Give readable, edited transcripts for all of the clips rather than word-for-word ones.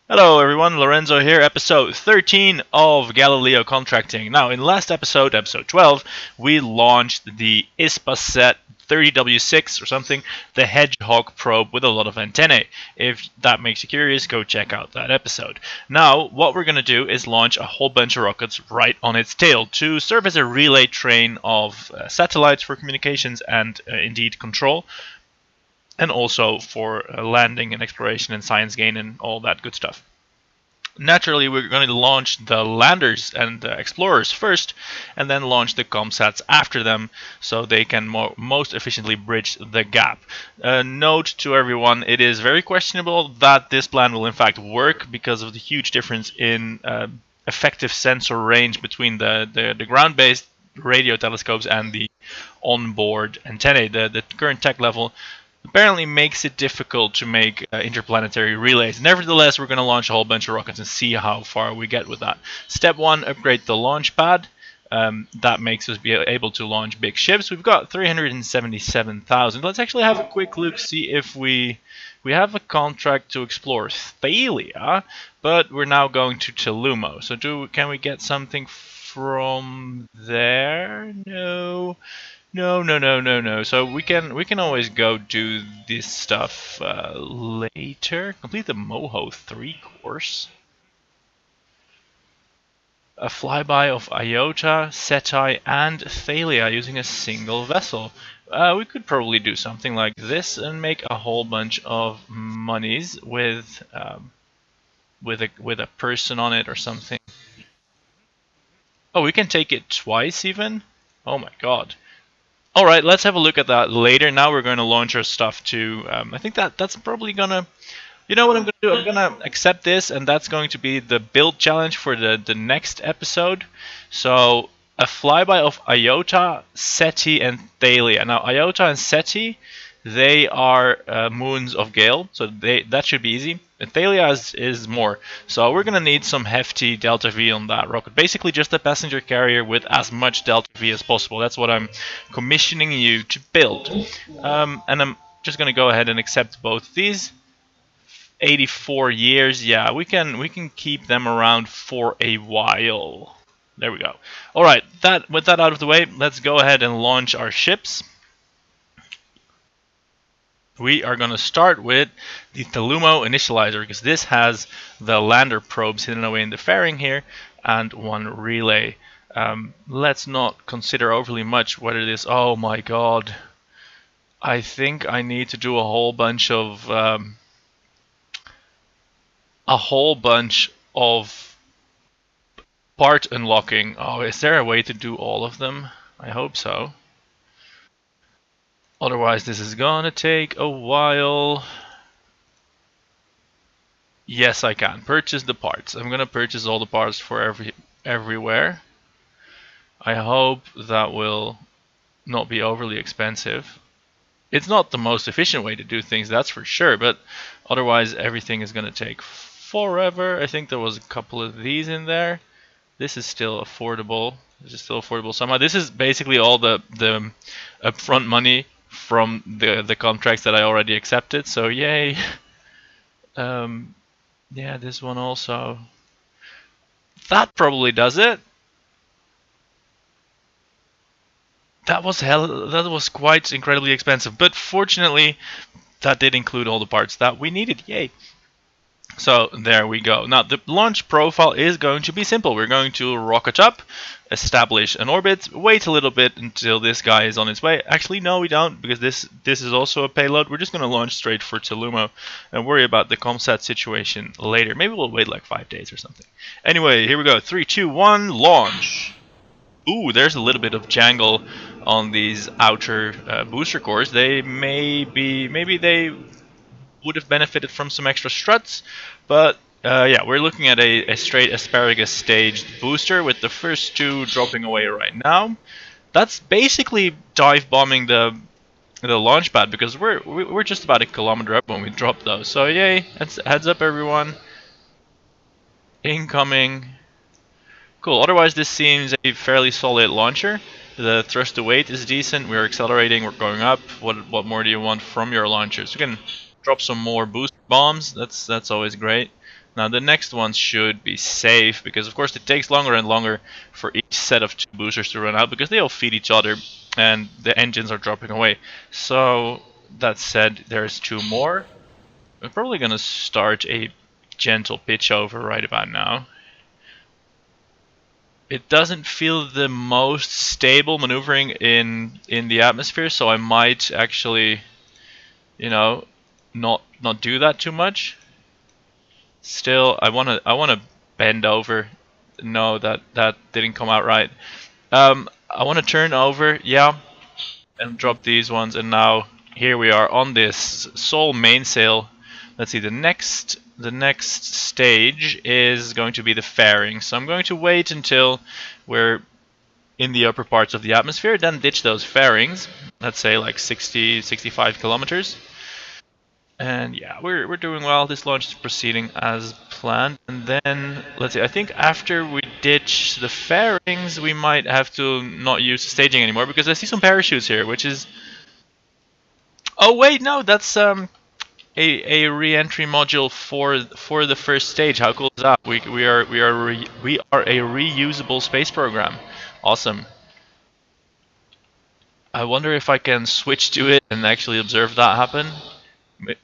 Hello everyone, Lorenzo here, episode 13 of Galileo Contracting. Now, in last episode, episode 12, we launched the ISPA set 30W6 or something, the Hedgehog probe with a lot of antennae. If that makes you curious, go check out that episode. Now, what we're going to do is launch a whole bunch of rockets right on its tail to serve as a relay train of satellites for communications and indeed control, and also for landing and exploration and science gain and all that good stuff. Naturally, we're going to launch the landers and explorers first, and then launch the comsats after them, so they can most efficiently bridge the gap. Note to everyone, it is very questionable that this plan will in fact work because of the huge difference in effective sensor range between the ground-based radio telescopes and the onboard antennae. The current tech level apparently makes it difficult to make interplanetary relays. Nevertheless, we're going to launch a whole bunch of rockets and see how far we get with that. Step 1, upgrade the launch pad. That makes us be able to launch big ships. We've got 377,000. Let's actually have a quick look, see if we have a contract to explore Thalia, but we're now going to Thellumo. So can we get something from there? No. No. So we can always go do this stuff later. Complete the Moho 3 course. A flyby of Iota, Seti, and Thalia using a single vessel. We could probably do something like this and make a whole bunch of monies with a person on it or something. Oh, we can take it twice even? Oh my god. Alright, let's have a look at that later. Now we're going to launch our stuff to... I think that's probably going to... You know what I'm going to do? I'm going to accept this, and that's going to be the build challenge for the next episode. So, a flyby of Iota, Seti, and Thalia. Now, Iota and Seti, they are moons of Gale, so that should be easy. And Thalia is more. So we're going to need some hefty delta V on that rocket. Basically just a passenger carrier with as much delta V as possible. That's what I'm commissioning you to build. And I'm just going to go ahead and accept both of these. 84 years, yeah, we can keep them around for a while. There we go. Alright, with that out of the way, let's go ahead and launch our ships. We are going to start with the Thellumo initializer, because this has the lander probes hidden away in the fairing here and one relay. Let's not consider overly much what it is. Oh my god. I think I need to do a whole bunch of part unlocking. Oh, is there a way to do all of them? I hope so. Otherwise, this is gonna take a while. Yes, I can. Purchase the parts. I'm gonna purchase all the parts for everywhere. I hope that will not be overly expensive. It's not the most efficient way to do things, that's for sure, but otherwise everything is gonna take forever. I think there was a couple of these in there. This is still affordable. This is still affordable somehow. This is basically all the upfront money from the contracts that I already accepted, so yay. Yeah, this one also. That probably does it. That was quite incredibly expensive, but fortunately that did include all the parts that we needed. Yay. So there we go. Now the launch profile is going to be simple. We're going to rocket up, establish an orbit, wait a little bit until this guy is on its way. Actually, no, we don't, because this is also a payload. We're just going to launch straight for Thellumo and worry about the comsat situation later. Maybe we'll wait like 5 days or something. Anyway, here we go. 3, 2, 1, launch. Ooh, there's a little bit of jangle on these outer booster cores. They maybe they would have benefited from some extra struts, but yeah, we're looking at a straight asparagus staged booster with the first 2 dropping away right now. That's basically dive bombing the launch pad, because we're just about a kilometer up when we drop those. So yay, heads up everyone. Incoming. Cool, otherwise this seems a fairly solid launcher. The thrust to weight is decent, we're accelerating, we're going up. What more do you want from your launchers? We can drop some more booster bombs, that's always great. Now the next one should be safe, because of course it takes longer and longer for each set of 2 boosters to run out, because they all feed each other and the engines are dropping away. So that said, there's 2 more. We're probably gonna start a gentle pitch over right about now. It doesn't feel the most stable maneuvering in the atmosphere, so I might actually, you know, not do that too much. Still, I wanna bend over. No, that didn't come out right. I wanna turn over, yeah, and drop these ones, and now here we are on this sole mainsail. Let's see, the next stage is going to be the fairing. So I'm going to wait until we're in the upper parts of the atmosphere, then ditch those fairings. Let's say like 60, 65 kilometers. And yeah, we're doing well. This launch is proceeding as planned. And then, let's see, I think after we ditch the fairings, we might have to not use the staging anymore, because I see some parachutes here, which is... Oh wait, no, that's a re-entry module for the first stage. How cool is that? We are a reusable space program. Awesome. I wonder if I can switch to it and actually observe that happen.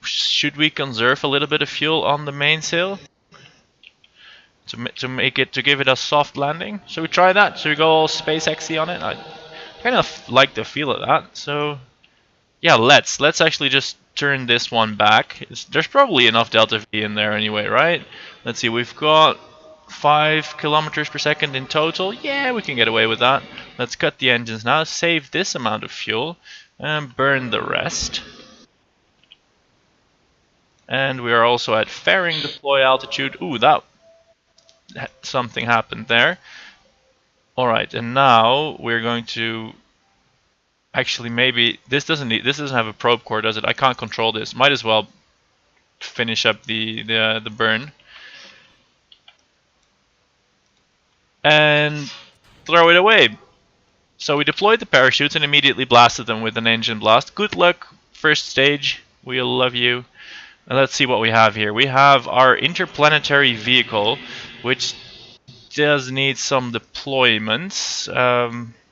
Should we conserve a little bit of fuel on the mainsail to give it a soft landing? Should we try that? Should we go all SpaceXy on it? I kind of like the feel of that. So yeah, let's actually just turn this one back. There's probably enough delta V in there anyway, right? Let's see, we've got 5 kilometers per second in total. Yeah, we can get away with that. Let's cut the engines now, save this amount of fuel, and burn the rest. And we are also at fairing deploy altitude. Ooh, that something happened there. Alright, and now we're going to... Actually, maybe this doesn't have a probe core, does it? I can't control this. Might as well finish up the burn. And throw it away. So we deployed the parachutes and immediately blasted them with an engine blast. Good luck, first stage. We'll love you. And let's see what we have here. We have our interplanetary vehicle, which does need some deployments.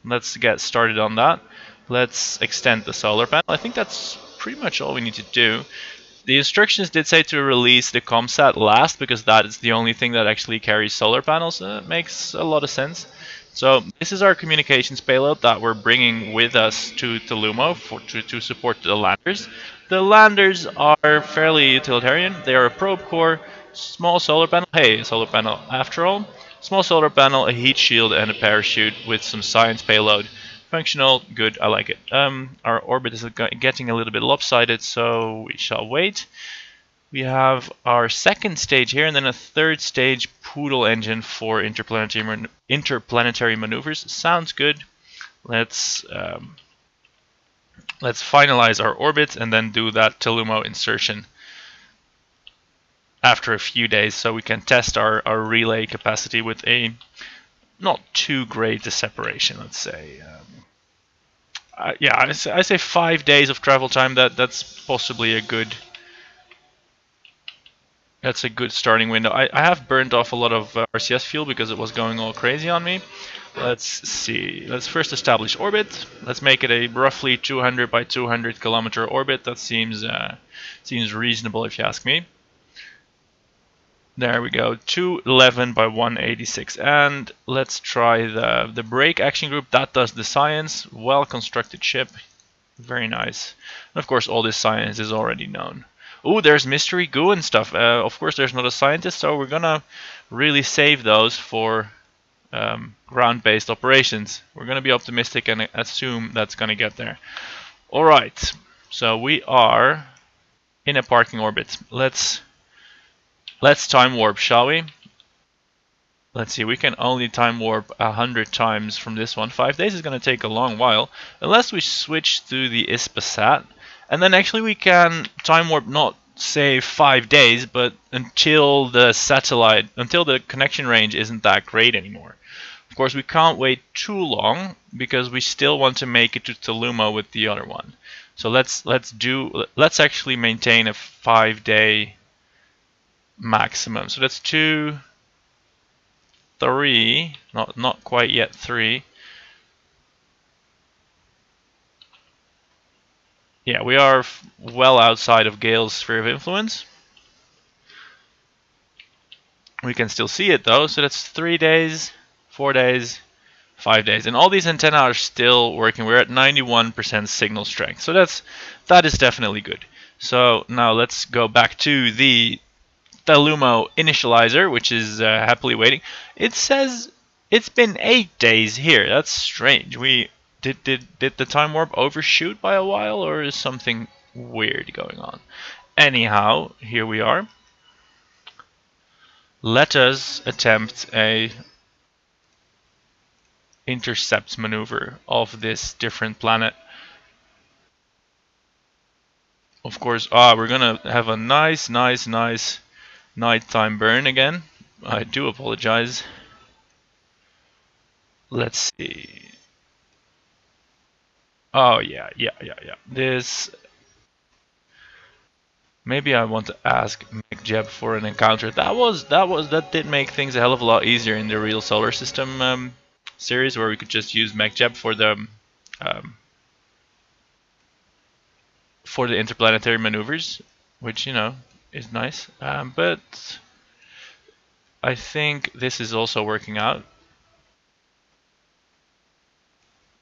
Let's get started on that. Let's extend the solar panel. I think that's pretty much all we need to do. The instructions did say to release the ComSat last, because that is the only thing that actually carries solar panels. It makes a lot of sense. So this is our communications payload that we're bringing with us to Thellumo to support the landers. The landers are fairly utilitarian. They are a probe core, small solar panel. Hey, a solar panel after all. Small solar panel, a heat shield, and a parachute with some science payload. Functional, good, I like it. Our orbit is getting a little bit lopsided, so we shall wait. We have our second stage here, and then a third stage Poodle engine for interplanetary maneuvers. Sounds good. Let's finalize our orbit and then do that Thellumo insertion after a few days, so we can test our relay capacity with a not too great a separation, let's say. Yeah, I say 5 days of travel time. That's possibly a good... That's a good starting window. I have burned off a lot of RCS fuel because it was going all crazy on me. Let's see. Let's first establish orbit. Let's make it a roughly 200 by 200 kilometer orbit. That seems reasonable if you ask me. There we go, 211 by 186. And let's try the brake action group. That does the science. Well constructed ship. Very nice. And of course all this science is already known. Ooh, there's mystery goo and stuff. Of course there's not a scientist, so we're gonna really save those for ground-based operations. We're gonna be optimistic and assume that's gonna get there. Alright, so we are in a parking orbit. Let's time warp, shall we? Let's see, we can only time warp 100 times from this one. 5 days is going to take a long while, unless we switch to the ISPASat. And then actually we can time warp not, say, 5 days, but until the connection range isn't that great anymore. Of course, we can't wait too long, because we still want to make it to Thellumo with the other one. So let's actually maintain a 5 day... maximum. So that's 2, 3, not quite yet 3. Yeah, we are well outside of Gale's sphere of influence. We can still see it though, so that's 3 days, 4 days, 5 days, and all these antennae are still working. We're at 91% signal strength, so that is definitely good. So now let's go back to the Thellumo initializer, which is happily waiting. It says it's been 8 days here. That's strange. Did the time warp overshoot by a while, or is something weird going on? Anyhow, here we are. Let us attempt a intercept maneuver of this different planet. Of course, we're gonna have a nice nighttime burn again. I do apologize. Let's see. Oh yeah. This maybe I want to ask McJeb for an encounter. That did make things a hell of a lot easier in the real solar system series, where we could just use McJeb um, for the interplanetary maneuvers, which is nice. But I think this is also working out.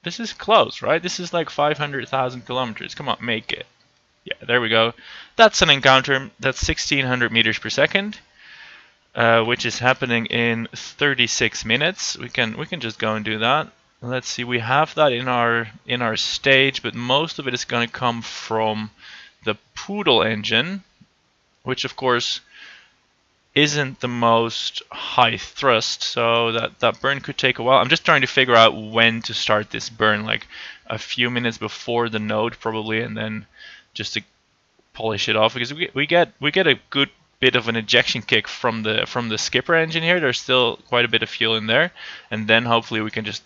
This is close, right? This is like 500,000 kilometers. Come on, make it. Yeah, there we go. That's an encounter. That's 1600 meters per second, which is happening in 36 minutes. We can just go and do that. Let's see. We have that in our stage, but most of it is going to come from the Poodle engine, which of course isn't the most high thrust, so that burn could take a while. I'm just trying to figure out when to start this burn, like a few minutes before the node probably, and then just to polish it off, because we get a good bit of an ejection kick from the skipper engine here. There's still quite a bit of fuel in there, and then hopefully we can just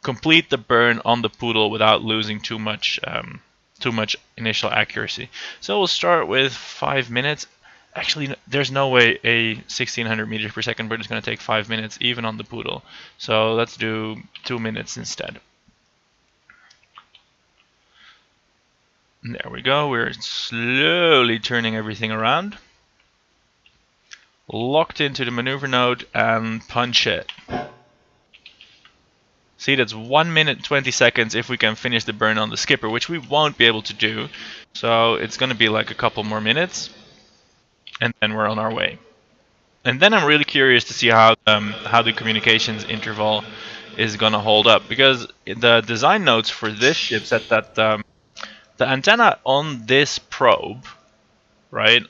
complete the burn on the Poodle without losing too much initial accuracy. So we'll start with 5 minutes. Actually, there's no way a 1600 meters per second burn is going to take 5 minutes, even on the Poodle. So let's do 2 minutes instead. And there we go. We're slowly turning everything around. Locked into the maneuver node and punch it. See, that's 1 minute 20 seconds if we can finish the burn on the skipper, which we won't be able to do. So it's going to be like a couple more minutes, and then we're on our way. And then I'm really curious to see how the communications interval is going to hold up, because the design notes for this ship said that the antenna on this probe, right,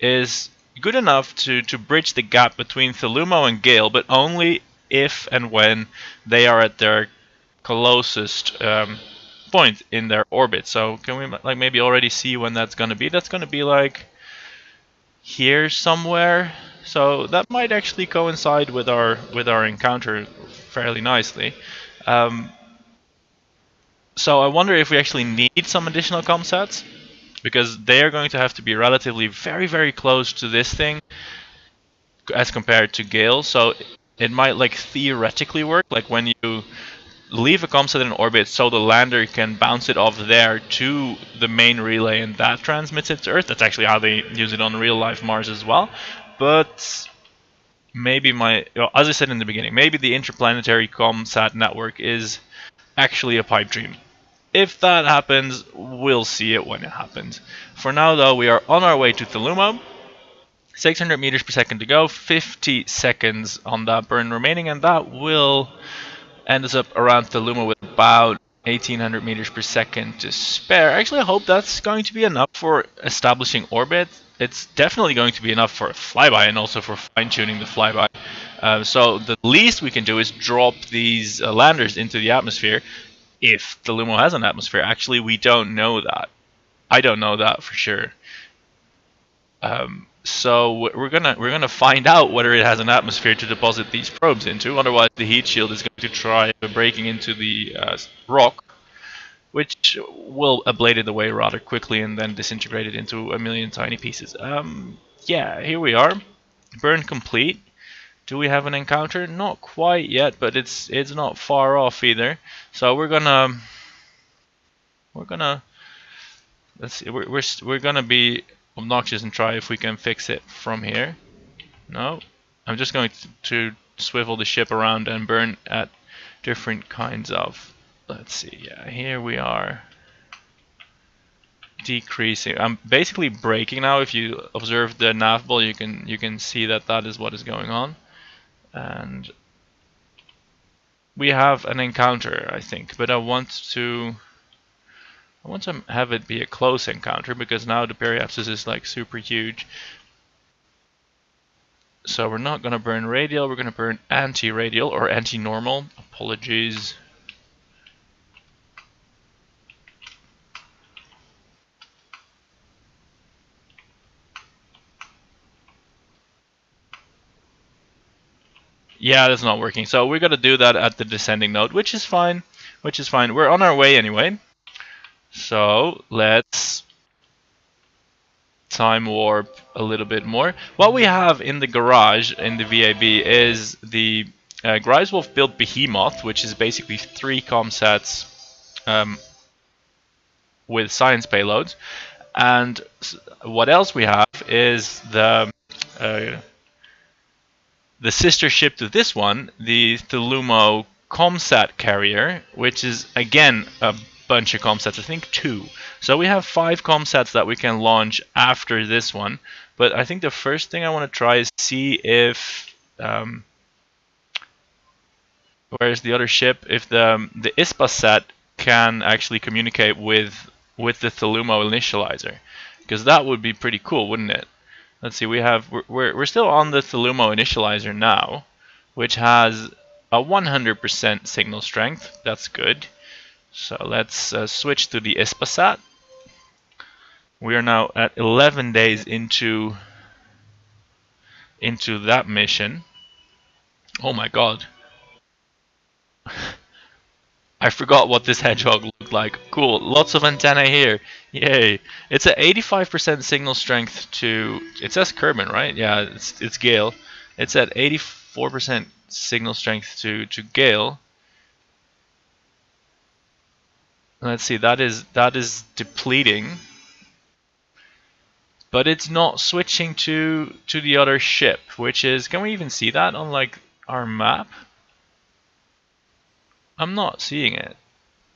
is good enough to bridge the gap between Thellumo and Gale, but only if and when they are at their closest point in their orbit. So can we like maybe already see when that's going to be? That's going to be like here somewhere. So that might actually coincide with our encounter fairly nicely. So I wonder if we actually need some additional comsats, because they are going to have to be relatively very close to this thing as compared to Gale. So it might like theoretically work, like when you leave a comsat in orbit, so the lander can bounce it off there to the main relay, and that transmits it to Earth. That's actually how they use it on real life Mars as well. But maybe as I said in the beginning, maybe the interplanetary comsat network is actually a pipe dream. If that happens, we'll see it when it happens. For now, though, we are on our way to Thellumo. 600 meters per second to go, 50 seconds on that burn remaining, and that will end us up around Thellumo with about 1800 meters per second to spare. Actually, I hope that's going to be enough for establishing orbit. It's definitely going to be enough for a flyby and also for fine-tuning the flyby. So the least we can do is drop these landers into the atmosphere, if Thellumo has an atmosphere. Actually, we don't know that. I don't know that for sure. So we're gonna find out whether it has an atmosphere to deposit these probes into. Otherwise, the heat shield is going to try breaking into the rock, which will ablate it away rather quickly and then disintegrate it into a million tiny pieces. Yeah, here we are. Burn complete. Do we have an encounter? Not quite yet, but it's not far off either. So we're gonna let's see. We're gonna be obnoxious and try if we can fix it from here. No, I'm just going to swivel the ship around and burn at different kinds of. Let's see. Yeah, here we are. Decreasing. I'm basically braking now. If you observe the nav ball, you can see that that is what is going on, and we have an encounter, I think. But I want to have it be a close encounter because now the periapsis is like super huge. So we're not gonna burn radial. We're gonna burn anti-radial or anti-normal. Apologies. Yeah, that's not working. So we're gonna do that at the descending node, which is fine. Which is fine. We're on our way anyway. So let's time warp a little bit more. What we have in the garage in the VAB is the Greifswolf built Behemoth, which is basically 3 comsats with science payloads. And what else we have is the sister ship to this one, the Thellumo comsat carrier, which is again a bunch of comsats, I think 2. So we have 5 comsats that we can launch after this one. But I think the first thing I want to try is see if where's the other ship? If the Ispasat can actually communicate with the Thellumo initializer, because that would be pretty cool, wouldn't it? Let's see. We're still on the Thellumo initializer now, which has a 100% signal strength. That's good. So let's switch to the Ispasat. We are now at 11 days into that mission. Oh my god. I forgot what this hedgehog looked like. Cool, lots of antennae here. Yay. It's at 85% signal strength to... It says Kerbin, right? Yeah, it's Gale. It's at 84% signal strength to Gale. Let's see, that is depleting. But it's not switching to the other ship, which is... Can we even see that on, like, our map? I'm not seeing it.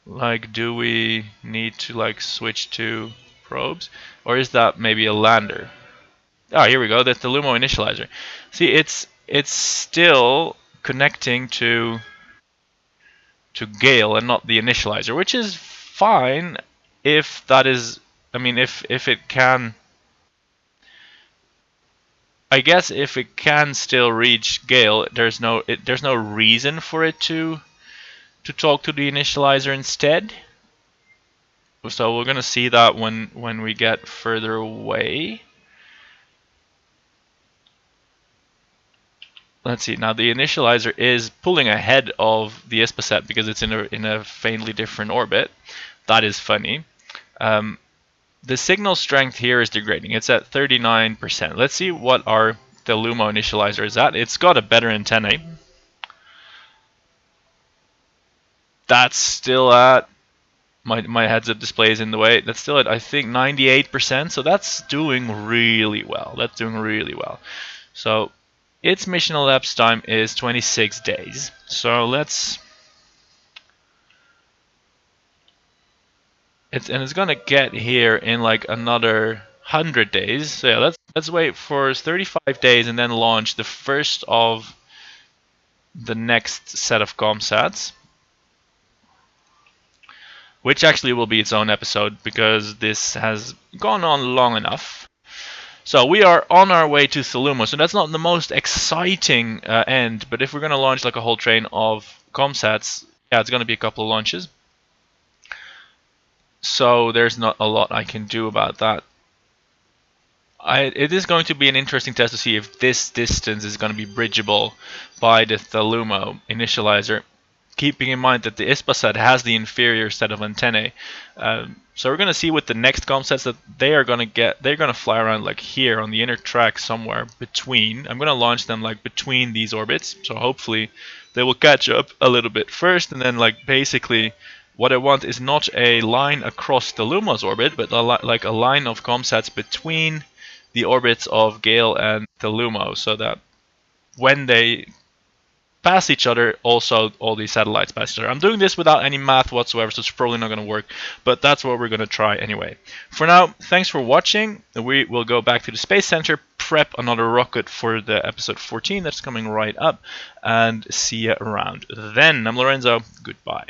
Like, do we need to like switch to probes, or is that maybe a lander? Oh, here we go. That's the Thellumo initializer. See, it's still connecting to Gale and not the initializer, which is fine if that is. I mean, if it can. I guess if it can still reach Gale, there's no reason for it to talk to the initializer instead. So we're gonna see that when we get further away. Let's see. Now the initializer is pulling ahead of the Ispasat because it's in a faintly different orbit. That is funny. The signal strength here is degrading. It's at 39%. Let's see what our Thellumo initializer is at. It's got a better antennae. That's still at... My heads-up display is in the way. That's still at, I think, 98%. So that's doing really well. That's doing really well. So its mission elapsed time is 26 days. So let's... It's gonna get here in like another 100 days. So yeah, let's wait for 35 days and then launch the first of the next set of comsats, which actually will be its own episode because this has gone on long enough. So we are on our way to Thellumo. So that's not the most exciting end, but if we're going to launch like a whole train of comsats, yeah, it's going to be a couple of launches. So there's not a lot I can do about that. It is going to be an interesting test to see if this distance is going to be bridgeable by the Thellumo initializer. keeping in mind that the ISPASat has the inferior set of antennae. So we're going to see with the next ComSats that they are going to get, they're going to fly around like here on the inner track somewhere between. I'm going to launch them like between these orbits, so hopefully they will catch up a little bit first, and then like basically what I want is not a line across Thellumo's orbit, but like a line of ComSats between the orbits of Gale and Thellumo, so that when they pass each other, also all these satellites pass each other. I'm doing this without any math whatsoever, so it's probably not going to work, but that's what we're going to try anyway. For now, thanks for watching. We will go back to the Space Center, prep another rocket for the episode 14 that's coming right up, and see you around then. I'm Lorenzo. Goodbye.